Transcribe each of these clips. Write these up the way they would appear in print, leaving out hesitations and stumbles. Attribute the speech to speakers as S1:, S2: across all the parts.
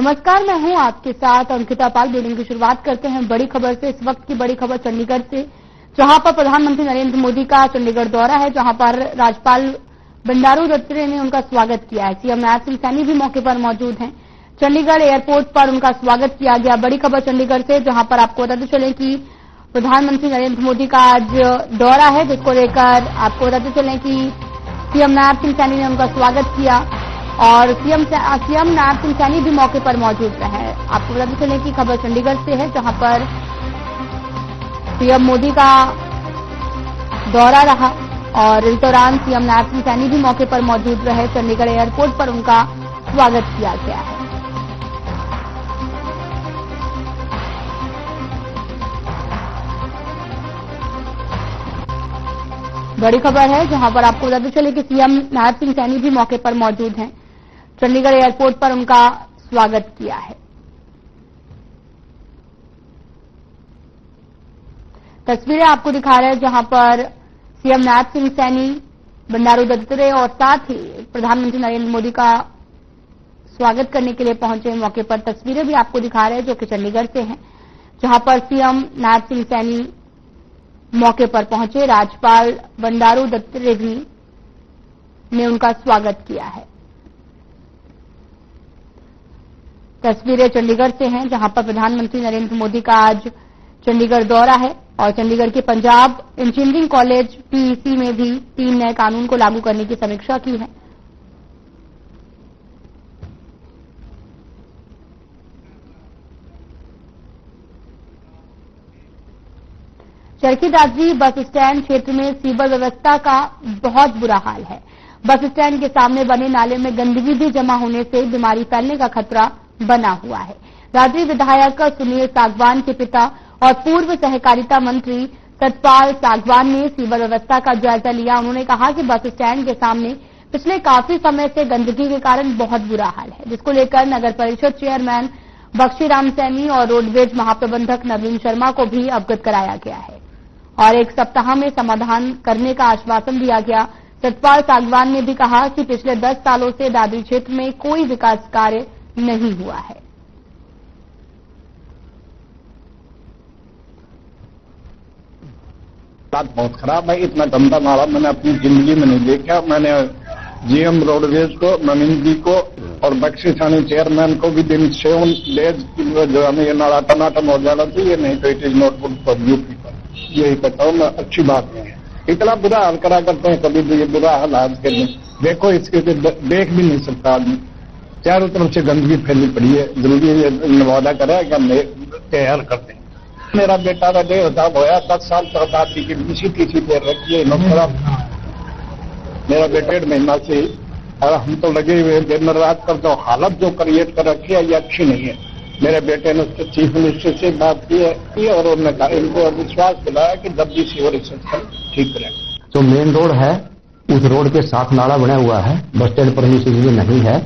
S1: नमस्कार, मैं हूं आपके साथ अंकिता पाल। बुलेटिन की शुरुआत करते हैं बड़ी खबर से। इस वक्त की बड़ी खबर चंडीगढ़ से, जहां पर प्रधानमंत्री नरेंद्र मोदी का चंडीगढ़ दौरा है, जहां पर राज्यपाल बंडारू दत्तात्रेय ने उनका स्वागत किया है। सीएम नैब सिंह सैनी भी मौके पर मौजूद हैं। चंडीगढ़ एयरपोर्ट पर उनका स्वागत किया गया। बड़ी खबर चंडीगढ़ से, जहां पर आपको बताते चले कि प्रधानमंत्री नरेंद्र मोदी का आज दौरा है, जिसको लेकर आपको बताते चले कि सीएम नैब सिंह सैनी ने उनका स्वागत किया और सीएम नैब सिंह सैनी भी मौके पर मौजूद रहे। आपको बताते चले कि खबर चंडीगढ़ से है, जहां पर सीएम मोदी का दौरा रहा और इस दौरान सीएम नैब सिंह सैनी भी मौके पर मौजूद रहे। चंडीगढ़ एयरपोर्ट पर उनका स्वागत किया गया है। बड़ी खबर है, जहां पर आपको बताते चले कि सीएम नैब सिंह सैनी भी मौके पर मौजूद हैं। चंडीगढ़ एयरपोर्ट पर उनका स्वागत किया है। तस्वीरें आपको दिखा रहे हैं, जहां पर सीएम नैब सिंह सैनी, बंडारू दत्तात्रेय और साथ ही प्रधानमंत्री नरेंद्र मोदी का स्वागत करने के लिए पहुंचे मौके पर। तस्वीरें भी आपको दिखा रहे हैं जो कि चंडीगढ़ से हैं, जहां पर सीएम नैब सिंह सैनी मौके पर पहुंचे। राज्यपाल बंडारू दत्तात्रेय भी ने उनका स्वागत किया है। तस्वीरें चंडीगढ़ से हैं, जहां पर प्रधानमंत्री नरेंद्र मोदी का आज चंडीगढ़ दौरा है और चंडीगढ़ के पंजाब इंजीनियरिंग कॉलेज पीईसी में भी 3 नए कानून को लागू करने की समीक्षा की है। चरखी दादरी बस स्टैंड क्षेत्र में सीवर व्यवस्था का बहुत बुरा हाल है। बस स्टैंड के सामने बने नाले में गंदगी भी जमा होने से बीमारी फैलने का खतरा बना हुआ है। दादरी विधायक सुनील सागवान के पिता और पूर्व सहकारिता मंत्री सतपाल सागवान ने सीवर व्यवस्था का जायजा लिया। उन्होंने कहा कि बस स्टैंड के सामने पिछले काफी समय से गंदगी के कारण बहुत बुरा हाल है, जिसको लेकर नगर परिषद चेयरमैन बख्शीराम सैनी और रोडवेज महाप्रबंधक नवीन शर्मा को भी अवगत कराया गया है और 1 सप्ताह में समाधान करने का आश्वासन दिया गया। सतपाल सागवान ने भी कहा कि पिछले 10 सालों से दादरी क्षेत्र में कोई विकास कार्य नहीं हुआ है।
S2: बात बहुत खराब है। इतना गंदा नाला मैंने अपनी जिंदगी में नहीं देखा। मैंने जीएम रोडवेज को, नवीन जी को और बख्शी थानी चेयरमैन को भी दिन 7 डेज जो हमें ये नाला टनाटन हो जाना चाहिए, नहीं तो it is not good for UP पर। यही कहता हूँ मैं, अच्छी बात नहीं है। इतना बुरा हाल करा करते हैं कभी तो ये बुरा हाल आज के दिन देखो, इसके देख भी नहीं सकता आदमी। चारों तरफ से गंदगी फैली पड़ी है। जल्दी ये वादा करा कि हम तैयार करते हैं। मेरा बेटा का 1.5 होया, 10 साल तक दादी की बीसी पैर रखी है नौकरा। मेरा बेटा 1.5 महीना से, और हम तो लगे हुए दिन रात कर। तो हालत जो क्रिएट कर रखी है ये अच्छी नहीं है। मेरे बेटे ने उसके चीफ मिनिस्टर से बात की है और उन्होंने इनको विश्वास दिलाया कि जल्दी सीवर सिस्टम ठीक करें।
S3: जो मेन रोड है उस रोड के साथ नाला बना हुआ है, बस स्टैंड परमिशन भी नहीं है।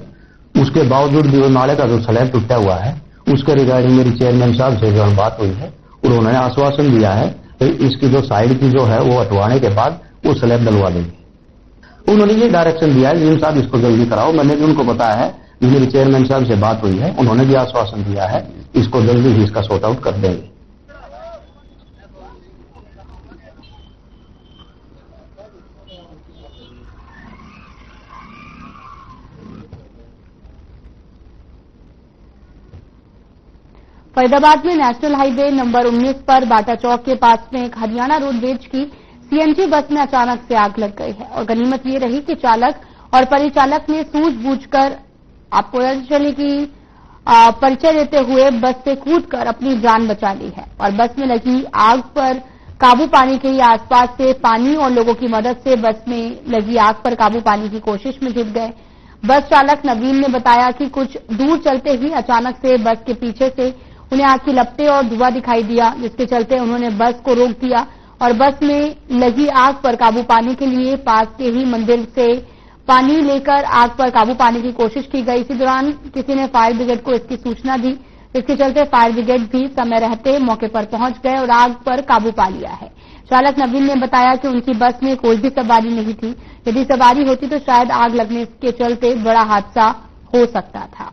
S3: उसके बावजूद भी वो नाले का जो स्लैब टूटा हुआ है, उसके रिगार्डिंग मेरी चेयरमैन साहब से जो बात हुई है, उन्होंने आश्वासन दिया है कि इसकी जो साइड की जो है वो हटवाने के बाद वो स्लैब डलवा देंगे। उन्होंने ये डायरेक्शन दिया है जी साहब इसको जल्दी कराओ। मैंने भी उनको बताया है, मेरी चेयरमैन साहब से बात हुई है, उन्होंने भी आश्वासन दिया है इसको जल्दी ही इसका सॉर्ट आउट कर देंगे।
S1: फरीदाबाद में नेशनल हाईवे नंबर 19 पर बाटा चौक के पास में एक हरियाणा रोडवेज की सीएनजी बस में अचानक से आग लग गई है और गनीमत ये रही कि चालक और परिचालक ने सूझबूझकर, आपको चले कि परिचय देते हुए बस से कूदकर अपनी जान बचा ली है और बस में लगी आग पर काबू पाने के लिए आसपास से पानी और लोगों की मदद से बस में लगी आग पर काबू पाने की कोशिश में जुट गए। बस चालक नवीन ने बताया कि कुछ दूर चलते ही अचानक से बस के पीछे से उन्हें आग की लपटें और धुआं दिखाई दिया, जिसके चलते उन्होंने बस को रोक दिया और बस में लगी आग पर काबू पाने के लिए पास के ही मंदिर से पानी लेकर आग पर काबू पाने की कोशिश की गई। इसी दौरान किसी ने फायर ब्रिगेड को इसकी सूचना दी, जिसके चलते फायर ब्रिगेड भी समय रहते मौके पर पहुंच गए और आग पर काबू पा लिया है। चालक नवीन ने बताया कि उनकी बस में कोई भी सवारी नहीं थी। यदि सवारी होती तो शायद आग लगने के चलते बड़ा हादसा हो सकता था।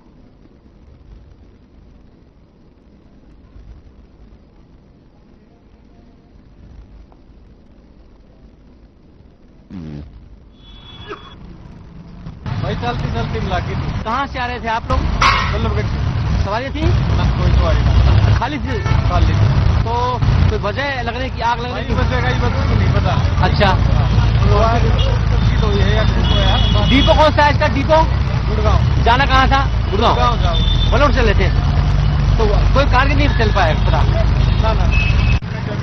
S4: भाई चलती मिलाकी थी।
S5: कहाँ से आ रहे थे आप लोग?
S4: बल्लभगढ़ से।
S5: सवारी थी?
S4: ना कोई सवारी ना।
S5: खाली थी?
S4: खाली।
S5: तो कोई वजह लगने की, आग लगने की?
S4: बचेगा ये बस को नहीं पता।
S5: अच्छा,
S4: तो ये है या कुछ तो है।
S5: डिपो कौन सा है इसका? डिपो
S4: गुड़गांव।
S5: जाना कहाँ था? गुड़गांव
S4: जाओ।
S5: बलोर चले थे तो कोई कार नहीं चल पाया पता?
S4: ना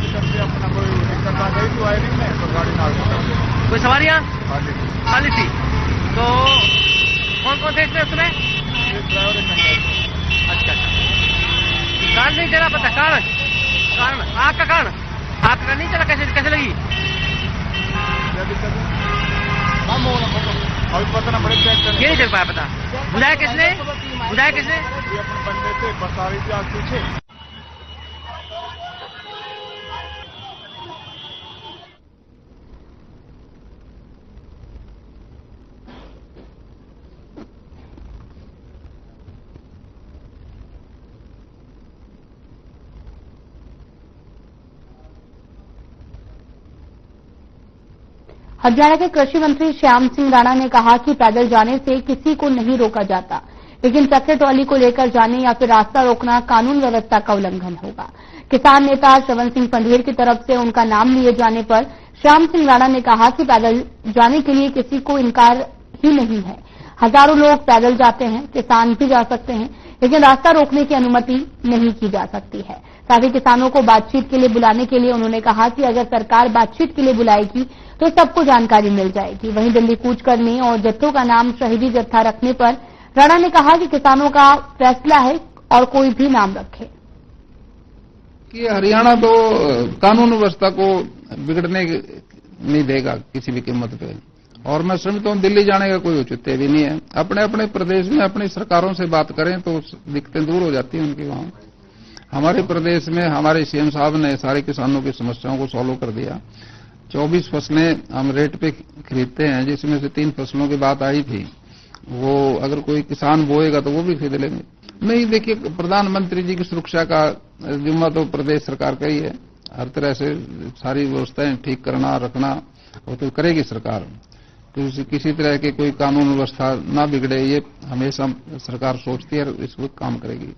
S4: चलते अपना कोई करना गई तो वायरिंग में तो गाड़ी ना गई।
S5: कोई सवारियाँ
S4: खाली
S5: थी? तो कौन कौन थे इसमें उसमें?
S4: एक ड्राइवर एक कंडक्टर।
S5: अच्छा, कारण नहीं चला पता? कारण आग का कारण नहीं चला? कैसे लगी?
S4: हम अभी पता ना पड़े चेक करने।
S5: ये नहीं चल पाया पता? बुझाया किसने?
S4: ये अपने बंदे से बस आ रही थी आग पीछे।
S1: हरियाणा के कृषि मंत्री श्याम सिंह राणा ने कहा कि पैदल जाने से किसी को नहीं रोका जाता, लेकिन ट्रैक्टर ट्रॉली को लेकर जाने या फिर रास्ता रोकना कानून व्यवस्था का उल्लंघन होगा। किसान नेता श्रवण सिंह पंढेर की तरफ से उनका नाम लिए जाने पर श्याम सिंह राणा ने कहा कि पैदल जाने के लिए किसी को इनकार ही नहीं है। हजारों लोग पैदल जाते हैं, किसान भी जा सकते हैं, लेकिन रास्ता रोकने की अनुमति नहीं की जा सकती है। साथ ही किसानों को बातचीत के लिए बुलाने के लिए उन्होंने कहा कि अगर सरकार बातचीत के लिए बुलाएगी तो सबको जानकारी मिल जाएगी। वहीं दिल्ली कूच करने और जत्थों का नाम शहीदी जत्था रखने पर राणा ने कहा कि किसानों का फैसला है और कोई भी नाम रखे।
S6: कि हरियाणा तो कानून व्यवस्था को बिगड़ने नहीं देगा किसी भी कीमत पे, और मैं समझता हूं दिल्ली जाने का कोई औचित्य भी नहीं है। अपने अपने प्रदेश में अपनी सरकारों से बात करें तो दिक्कतें दूर हो जाती हैं उनकी। वहां हमारे प्रदेश में हमारे सीएम साहब ने सारे किसानों की समस्याओं को सॉल्व कर दिया। 24 फसलें हम रेट पे खरीदते हैं, जिसमें से 3 फसलों की बात आई थी, वो अगर कोई किसान बोएगा तो वो भी खरीद लेंगे। नहीं, देखिए, प्रधानमंत्री जी की सुरक्षा का जिम्मा तो प्रदेश सरकार का ही है। हर तरह से सारी व्यवस्थाएं ठीक करना रखना वो तो करेगी सरकार। तो किसी तरह के कोई कानून व्यवस्था ना बिगड़े, ये हमेशा सरकार सोचती है और इस वक्त काम करेगी।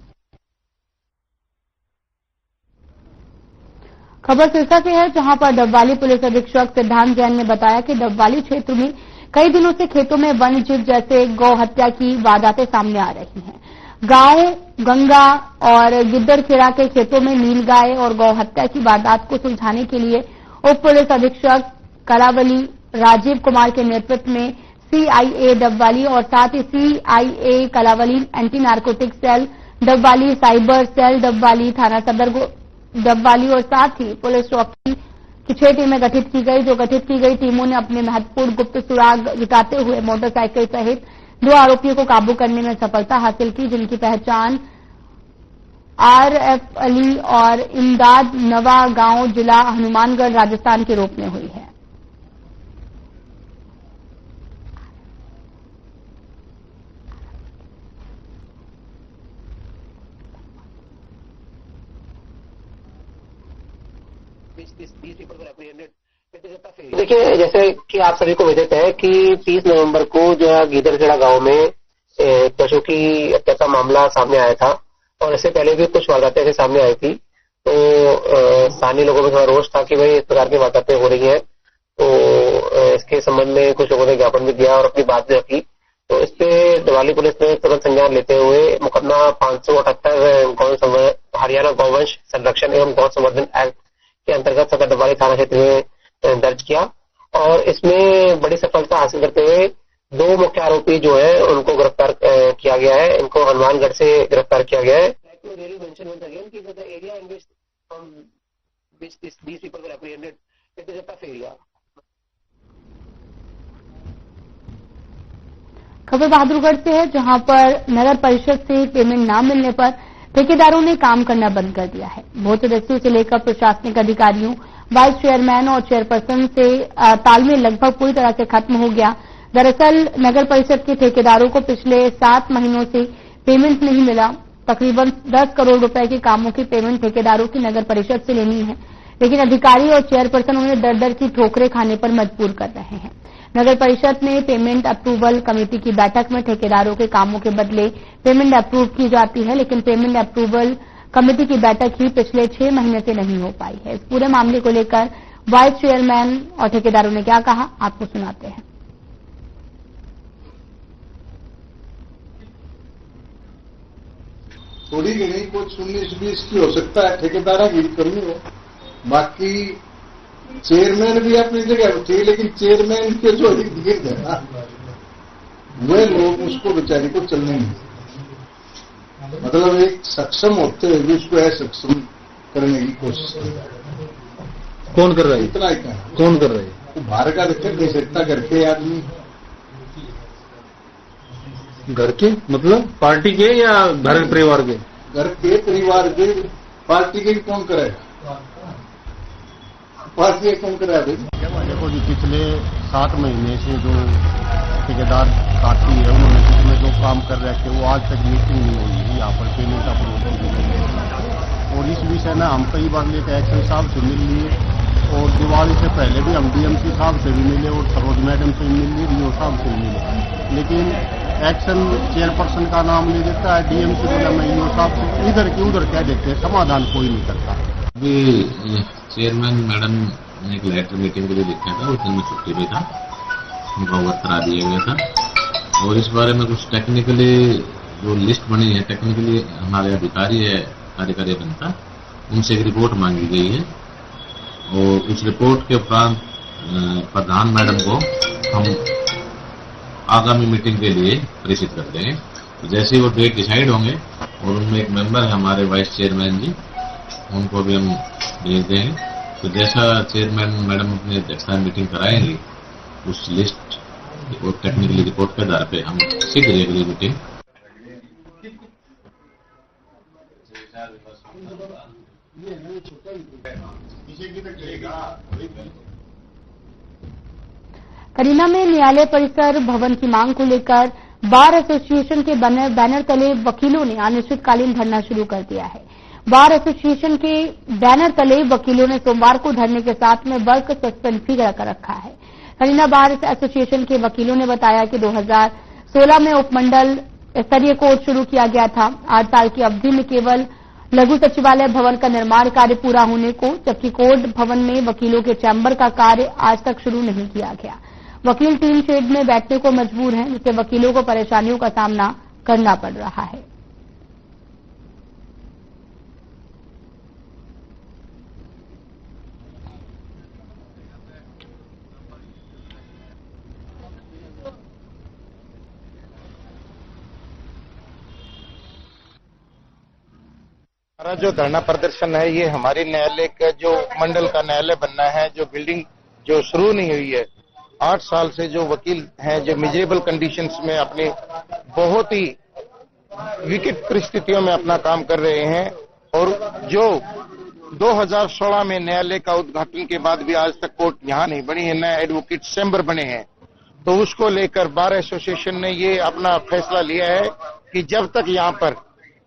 S1: खबर सिरसा से है, जहां पर डबवाली पुलिस अधीक्षक सिद्धांत जैन ने बताया कि डबवाली क्षेत्र में कई दिनों से खेतों में वन्य जीव जैसे गौ हत्या की वारदातें सामने आ रही हैं। गांव गंगा और गिद्दरखेड़ा के खेतों में नीलगाय और गौ हत्या की वारदात को सुलझाने के लिए उप पुलिस अधीक्षक कलावली राजीव कुमार के नेतृत्व में सीआईए डबवाली और साथ ही CIA Kalanwali anti narcotic cell Dabwali, cyber cell Dabwali, थाना सदर डबवाली और साथ ही पुलिस चौकी की 6 टीमें गठित की गई। जो गठित की गई टीमों ने अपने महत्वपूर्ण गुप्त सुराग जुटाते हुए मोटरसाइकिल सहित 2 आरोपियों को काबू करने में सफलता हासिल की, जिनकी पहचान आरएफ अली और इमदाद नवा गांव, जिला हनुमानगढ़, राजस्थान के रूप में हुई है।
S7: देखिए, जैसे कि आप सभी को विदित है कि 30 नवंबर को जो है गिद्दरखेड़ा गांव में पशु की हत्या का मामला सामने आया था, और इससे पहले भी कुछ वारदातें ऐसे सामने आई थी। तो स्थानीय लोगों में थोड़ा रोष था कि भाई इस प्रकार की वारदातें हो रही हैं, तो इसके संबंध में कुछ लोगों ने ज्ञापन भी दिया और अपनी बात भी रखी। तो इस पे डबवाली पुलिस ने तुरंत संज्ञान लेते हुए मुकदमा 578 हरियाणा गौवंश संरक्षण एवं गौ संवर्धन एक्ट के अंतर्गत सदर डबवाली थाना क्षेत्र में दर्ज किया, और इसमें बड़ी सफलता हासिल करते हुए 2 मुख्य आरोपी जो है उनको गिरफ्तार किया गया है। इनको हनुमानगढ़ से गिरफ्तार किया गया है।
S1: खबर बहादुरगढ़ से है, जहां पर नगर परिषद से पेमेंट न मिलने पर ठेकेदारों ने काम करना बंद कर दिया है। भूत सदस्यों से लेकर प्रशासनिक अधिकारियों, वाइस चेयरमैन और चेयरपर्सन से तालमेल लगभग पूरी तरह से खत्म हो गया। दरअसल नगर परिषद के ठेकेदारों को पिछले 7 महीनों से पेमेंट नहीं मिला। तकरीबन 10 करोड़ रुपए के कामों की पेमेंट ठेकेदारों की नगर परिषद से लेनी है, लेकिन अधिकारी और चेयरपर्सन उन्हें दर दर की ठोकरें खाने पर मजबूर कर रहे हैं। नगर परिषद में पेमेंट अप्रूवल कमेटी की बैठक में ठेकेदारों के कामों के बदले पेमेंट अप्रूव की जाती है, लेकिन पेमेंट अप्रूवल कमेटी की बैठक ही पिछले 6 महीने से नहीं हो पाई है। इस पूरे मामले को लेकर वाइस चेयरमैन और ठेकेदारों ने क्या कहा, आपको सुनाते हैं।
S8: थोड़ी नहीं कुछ 19-20 की हो सकता है, ठेकेदारा की करनी हो। बाकी चेयरमैन भी अपनी जगह थे, लेकिन चेयरमैन के जो गिर्द है ना, वे लोग उसको बेचारी को चलने नहीं, मतलब एक सक्षम होते हुए भी उसको असक्षम करने की कोशिश कर रहा है।
S9: कौन कर रहा है?
S8: इतना ही कहना।
S9: कौन कर रहा है?
S8: वो बाहर का दिक्कत नहीं सकता, घर के आदमी।
S9: घर के मतलब पार्टी के या घर परिवार के?
S8: घर के परिवार के, पार्टी के कौन करेगा? पार्टी कौन कराया भाई?
S2: देखो जी, पिछले 7 महीने से जो ठेकेदार साथी है उन्होंने पिछले जो काम कर रहे थे वो आज तक मीटिंग नहीं हुई है यहाँ पर पेमेंट अप्रूवल की गई। और इस विषय में हम कई बार लेकर एक्शन साहब से मिल लिए, और दिवाली से पहले भी हम डीएमसी साहब से भी मिले और सरोज मैडम से मिल लिए, डीओ साहब से भी मिले, लेकिन एक्शन चेयरपर्सन का नाम ले देता है, डीएमसी बोला मैं ईओ साहब से, इधर के उधर कह देते हैं, समाधान कोई नहीं करता।
S10: अभी चेयरमैन मैडम ने एक लेटर मीटिंग के लिए लिखा था, उस दिन में छुट्टी पे था, उनको अवगत करा दिया गया था। और इस बारे में कुछ टेक्निकली जो लिस्ट बनी है, टेक्निकली हमारे अधिकारी है, कार्यकारी अभियंता, उनसे एक रिपोर्ट मांगी गई है, और उस रिपोर्ट के उपरांत प्रधान मैडम को हम आगामी मीटिंग के लिए प्रेषित कर देंगे। तो जैसे ही वो डेट डिसाइड होंगे, और उनमें एक मेंबर है हमारे वाइस चेयरमैन जी, उनको भी हम भेज देंगे। तो जैसा चेयरमैन मैडम अपनी अध्यक्षता में मीटिंग कराएंगे, उस लिस्ट और टेक्निकली रिपोर्ट के आधार पे हम शीघ्र अगली मीटिंग।
S1: करीना में न्यायालय परिसर भवन की मांग को लेकर बार एसोसिएशन के बैनर तले वकीलों ने अनिश्चितकालीन धरना शुरू कर दिया है। बार एसोसिएशन के बैनर तले वकीलों ने सोमवार को धरने के साथ में वर्क सस्पेंड भी कर रखा है। करीना बार एसोसिएशन के वकीलों ने बताया कि 2016 में उपमंडल स्तरीय कोर्ट शुरू किया गया था। 8 साल की अवधि में केवल लघु सचिवालय भवन का निर्माण कार्य पूरा होने को, जबकि कोर्ट भवन में वकीलों के चैम्बर का कार्य आज तक शुरू नहीं किया गया। वकील टीन शेड में बैठने को मजबूर हैं, जिससे वकीलों को परेशानियों का सामना करना पड़ रहा है।
S11: हमारा जो धरना प्रदर्शन है, ये हमारे न्यायालय का जो मंडल का न्यायालय बनना है, जो बिल्डिंग जो शुरू नहीं हुई है, 8 साल से जो वकील हैं जो मिजरेबल कंडीशंस में अपनी बहुत ही विकट परिस्थितियों में अपना काम कर रहे हैं, और जो 2016 में न्यायालय का उद्घाटन के बाद भी आज तक कोर्ट यहाँ नहीं बनी है, नए एडवोकेट चैम्बर बने हैं, तो उसको लेकर बार एसोसिएशन ने ये अपना फैसला लिया है कि जब तक यहाँ पर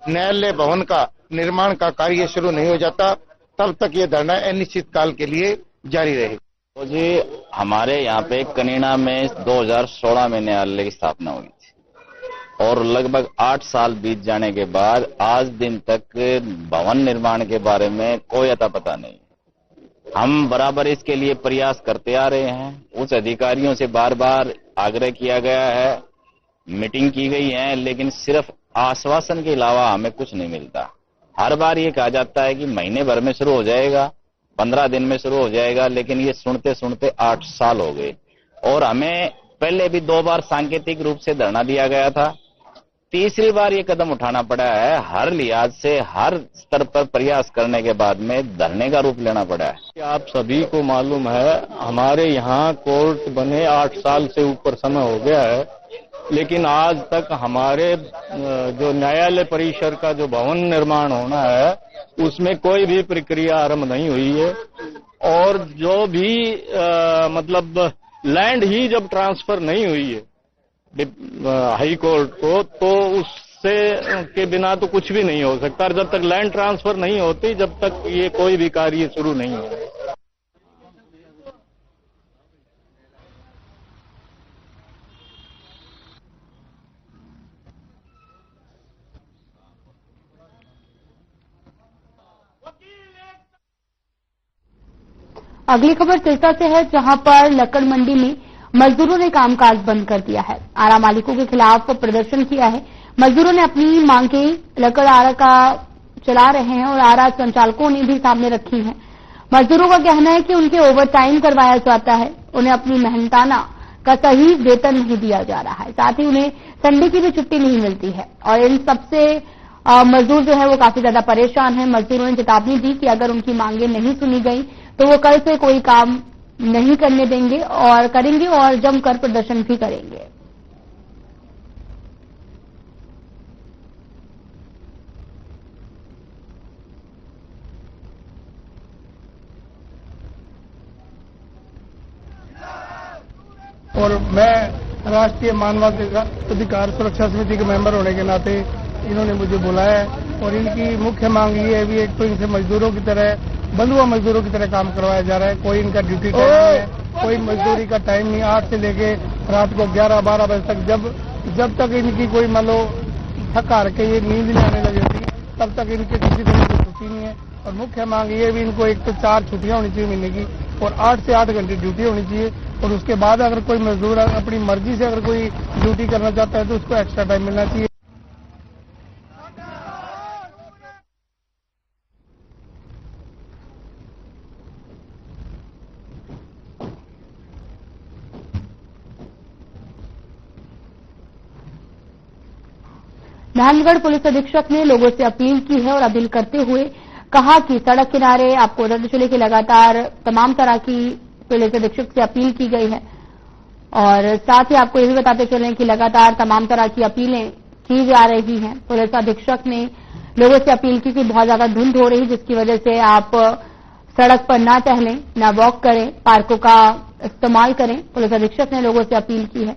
S11: न्यायालय भवन का निर्माण का कार्य शुरू नहीं हो जाता, तब तक ये धरना अनिश्चित काल के लिए जारी रहेगा।
S12: तो जी हमारे यहाँ पे कनीना में 2016 में न्यायालय की स्थापना हुई थी, और लगभग 8 साल बीत जाने के बाद आज दिन तक भवन निर्माण के बारे में कोई अता पता नहीं। हम बराबर इसके लिए प्रयास करते आ रहे हैं, उच्च अधिकारियों से बार बार आग्रह किया गया है, मीटिंग की गई है, लेकिन सिर्फ आश्वासन के अलावा हमें कुछ नहीं मिलता। हर बार ये कहा जाता है कि महीने भर में शुरू हो जाएगा, 15 दिन में शुरू हो जाएगा, लेकिन ये सुनते सुनते 8 साल हो गए। और हमें पहले भी 2 बार सांकेतिक रूप से धरना दिया गया था, तीसरी बार ये कदम उठाना पड़ा है। हर लिहाज से हर स्तर पर प्रयास करने के बाद में धरने का रूप लेना पड़ा है।
S9: आप सभी को मालूम है, हमारे यहाँ कोर्ट बने 8 साल से ऊपर समय हो गया है, लेकिन आज तक हमारे जो न्यायालय परिसर का जो भवन निर्माण होना है, उसमें कोई भी प्रक्रिया आरंभ नहीं हुई है। और जो भी मतलब लैंड ही जब ट्रांसफर नहीं हुई है हाई कोर्ट को, तो उससे के बिना तो कुछ भी नहीं हो सकता। जब तक लैंड ट्रांसफर नहीं होती, जब तक ये कोई भी कार्य शुरू नहीं हो।
S1: अगली खबर सिरसा से है, जहां पर लक्कड़ मंडी में मजदूरों ने कामकाज बंद कर दिया है। आरा मालिकों के खिलाफ प्रदर्शन किया है। मजदूरों ने अपनी मांगे लक्कड़ आरा का चला रहे हैं और आरा संचालकों ने भी सामने रखी हैं। मजदूरों का कहना है कि उनके ओवर टाइम करवाया जाता है, उन्हें अपनी मेहनताना का सही वेतन नहीं दिया जा रहा है, साथ ही उन्हें संडे की भी छुट्टी नहीं मिलती है और इन सबसे मजदूर जो है वो काफी ज्यादा परेशान है। मजदूरों ने चेतावनी दी कि अगर उनकी मांगे नहीं सुनी गई तो वो कल से कोई काम नहीं करने देंगे और करेंगे और जमकर प्रदर्शन भी करेंगे।
S13: और मैं राष्ट्रीय मानवाधिकार सुरक्षा समिति के मेंबर होने के नाते इन्होंने मुझे बुलाया है और इनकी मुख्य मांग ये है भी एक तो इनसे मजदूरों की तरह बंधुआ मजदूरों की तरह काम करवाया जा रहा है। कोई इनका ड्यूटी टाइम नहीं है, कोई मजदूरी का टाइम नहीं। 8 से लेके रात को 11-12 बजे तक जब तक इनकी कोई मान लो थक हार के ये नींद नहीं आने लगी होती तब तक इनकी किसी तरह की छुट्टी नहीं है। और मुख्य मांग ये भी इनको एक तो 4 छुट्टियां होनी चाहिए महीने की और 8 से 8 घंटे ड्यूटी होनी चाहिए और उसके बाद अगर कोई मजदूर अपनी मर्जी से अगर कोई ड्यूटी करना चाहता है तो उसको एक्स्ट्रा टाइम मिलना चाहिए।
S1: नारायणगढ़ पुलिस अधीक्षक ने लोगों से अपील की है और अपील करते हुए कहा कि सड़क किनारे आपको रद्द चले की लगातार तमाम तरह की पुलिस अधीक्षक से अपील की गई है और साथ ही आपको ये भी बताते चलें कि लगातार तमाम तरह की अपीलें की जा रही हैं। पुलिस अधीक्षक ने लोगों से अपील की कि बहुत ज्यादा धुंध हो रही जिसकी वजह से आप सड़क पर ना टहलें, ना वॉक करें, पार्कों का इस्तेमाल करें। पुलिस अधीक्षक ने लोगों से अपील की है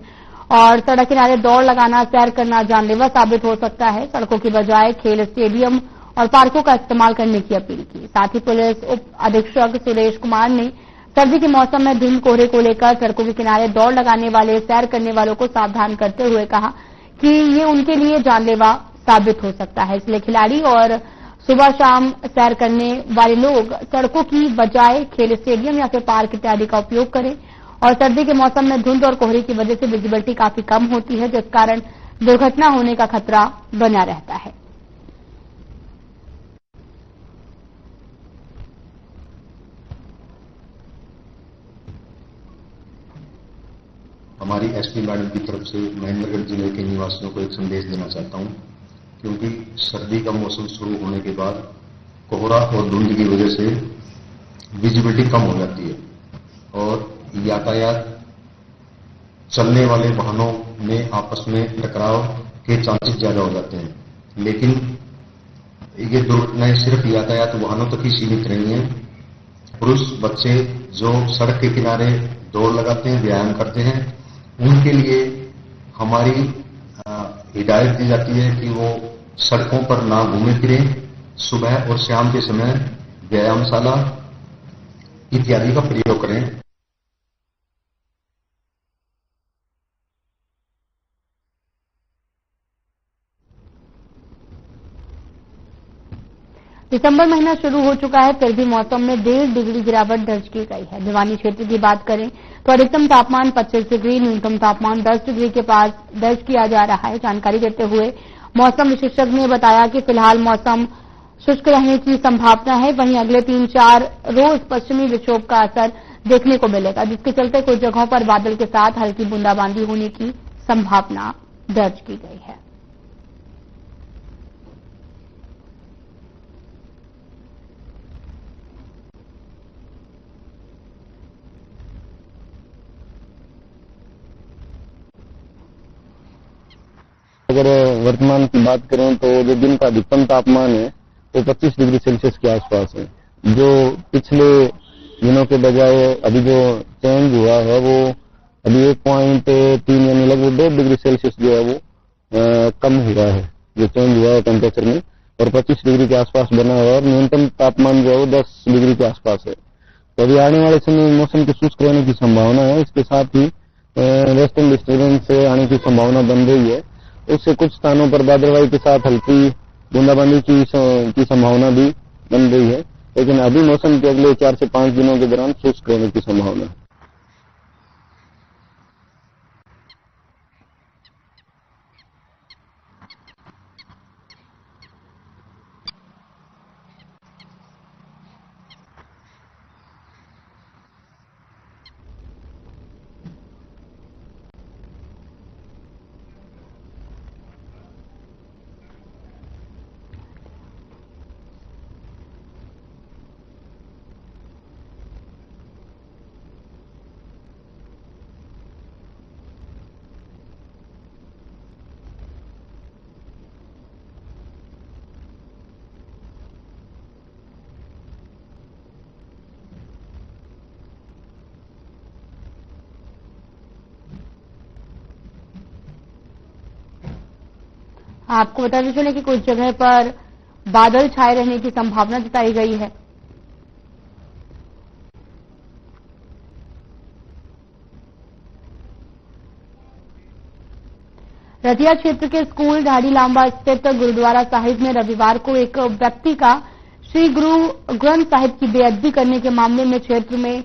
S1: और सड़क किनारे दौड़ लगाना, सैर करना जानलेवा साबित हो सकता है। सड़कों की बजाय खेल स्टेडियम और पार्कों का इस्तेमाल करने की अपील की। साथ ही पुलिस उप अधीक्षक सुरेश कुमार ने सर्दी के मौसम में धुंध कोहरे को लेकर सड़कों के किनारे दौड़ लगाने वाले, सैर करने वालों को सावधान करते हुए कहा कि ये उनके लिए जानलेवा साबित हो सकता है, इसलिए खिलाड़ी और सुबह शाम सैर करने वाले लोग सड़कों की बजाय खेल स्टेडियम या फिर पार्क इत्यादि का उपयोग करें। और सर्दी के मौसम में धुंध और कोहरे की वजह से विजिबिलिटी काफी कम होती है, जिस कारण दुर्घटना होने का खतरा बना रहता है।
S14: हमारी एसपी मैडम की तरफ से महेंद्रगढ़ जिले के निवासियों को एक संदेश देना चाहता हूं, क्योंकि सर्दी का मौसम शुरू होने के बाद कोहरा और धुंध की वजह से विजिबिलिटी कम हो जाती है और यातायात चलने वाले वाहनों में आपस में टकराव के चांसेस ज्यादा हो जाते हैं। लेकिन ये दुर्घटनाएं सिर्फ यातायात वाहनों तक ही सीमित नहीं है। पुरुष बच्चे जो सड़क के किनारे दौड़ लगाते हैं, व्यायाम करते हैं, उनके लिए हमारी हिदायत दी जाती है कि वो सड़कों पर ना घूमे फिरें, सुबह और शाम के समय व्यायामशाला इत्यादि का प्रयोग करें।
S1: दिसंबर महीना शुरू हो चुका है, फिर भी मौसम में 1.5 डिग्री गिरावट दर्ज की गई है। भिवानी क्षेत्र की बात करें तो अधिकतम तापमान 25 डिग्री, न्यूनतम तापमान 10 डिग्री के पास दर्ज किया जा रहा है। जानकारी देते हुए मौसम विशेषज्ञ ने बताया कि फिलहाल मौसम शुष्क रहने की संभावना है, वहीं अगले 3-4 रोज पश्चिमी विक्षोभ का असर देखने को मिलेगा, जिसके चलते कुछ जगहों पर बादल के साथ हल्की बूंदाबांदी होने की संभावना दर्ज की गई है।
S15: अगर वर्तमान की बात करें तो जो दिन का अधिकतम तापमान है वो 25 डिग्री सेल्सियस के आसपास है, जो पिछले दिनों के बजाय अभी जो चेंज हुआ है वो अभी 1.3 यानी लगभग 1.5 डिग्री सेल्सियस जो है वो कम हुआ है, जो चेंज हुआ है टेम्परेचर में, और 25 डिग्री के आसपास बना हुआ है और न्यूनतम तापमान जो है वो 10 डिग्री के आसपास है। तो अभी आने वाले समय में मौसम के शुष्क रहने की संभावना है। इसके साथ ही वेस्टर्न डिस्टर्बेंस से आने की संभावना बन रही है, उससे कुछ स्थानों पर बादलवाई के साथ हल्की बूंदाबांदी की संभावना भी बन रही है। लेकिन अभी मौसम के अगले 4 से 5 दिनों के दौरान शुष्क रहने की संभावना है।
S1: आपको बताते चले कि कुछ जगह पर बादल छाए रहने की संभावना जताई गई है। रतिया क्षेत्र के स्कूल ढाडी लांबा स्थित गुरुद्वारा साहिब में रविवार को एक व्यक्ति का श्री गुरु ग्रंथ साहिब की बेअदबी करने के मामले में क्षेत्र में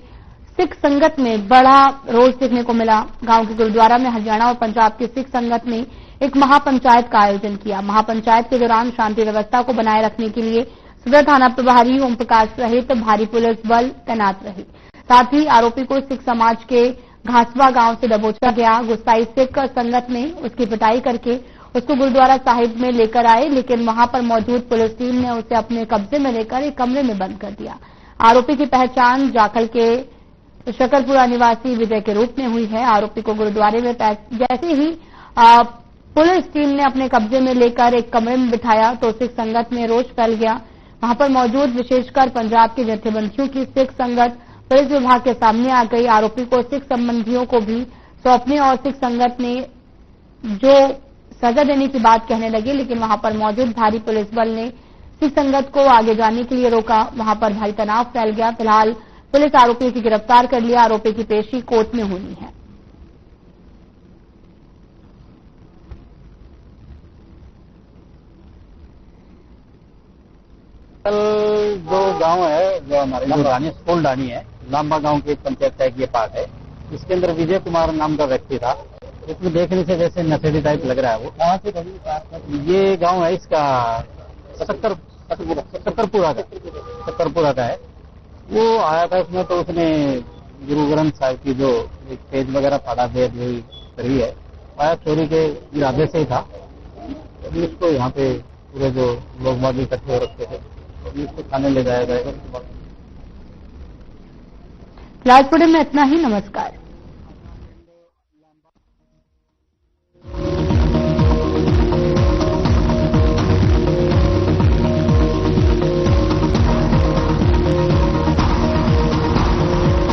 S1: सिख संगत में बड़ा रोष देखने को मिला। गांव के गुरुद्वारा में हरियाणा और पंजाब की सिख संगत ने एक महापंचायत का आयोजन किया। महापंचायत के दौरान शांति व्यवस्था को बनाए रखने के लिए सदर थाना प्रभारी ओम प्रकाश सहित भारी पुलिस बल तैनात रही। साथ ही आरोपी को सिख समाज के घासवा गांव से दबोचा गया। गुस्साई सिख संगत ने उसकी पिटाई करके उसको गुरुद्वारा साहिब में लेकर आए, लेकिन वहां पर मौजूद पुलिस टीम ने उसे अपने कब्जे में लेकर एक कमरे में बंद कर दिया। आरोपी की पहचान जाखल के शकरपुरा निवासी विजय के रूप में हुई है। आरोपी को गुरुद्वारे में जैसे ही पुलिस टीम ने अपने कब्जे में लेकर एक कमरे में बिठाया तो सिख संगत में रोष फैल गया। वहां पर मौजूद विशेषकर पंजाब के जत्थेबंदियों की सिख संगत पुलिस विभाग के सामने आ गई। आरोपी को सिख संबंधियों को भी सौंपने और सिख संगत ने जो सजा देने की बात कहने लगे, लेकिन वहां पर मौजूद भारी पुलिस बल ने सिख संगत को आगे जाने के लिए रोका। वहां पर भारी तनाव फैल गया। फिलहाल पुलिस आरोपियों की गिरफ्तार कर लिया। आरोपी की पेशी कोर्ट में होनी है।
S16: कल जो गांव है, जो हमारे पुरानी स्कूल डानी है, लांबा गांव की पंचायत का ये पार्ट है, इसके अंदर विजय कुमार नाम का व्यक्ति था। इसमें देखने से जैसे नशेड़ी टाइप लग रहा है। वो कहाँ से? ये गांव है इसका सक्करपुरा का है। वो आया था इसमें, तो उसने गुरु ग्रंथ साहिब की जो एक पेज वगैरह फाड़ा बेअदबी करी है, आया चोरी के इरादे से ही था। इसको यहाँ पे पूरे जो लोग बाग इकट्ठे हो रखे थे, इसको थाने ले जाया जाएगा।
S1: फिलहाल में इतना ही। नमस्कार।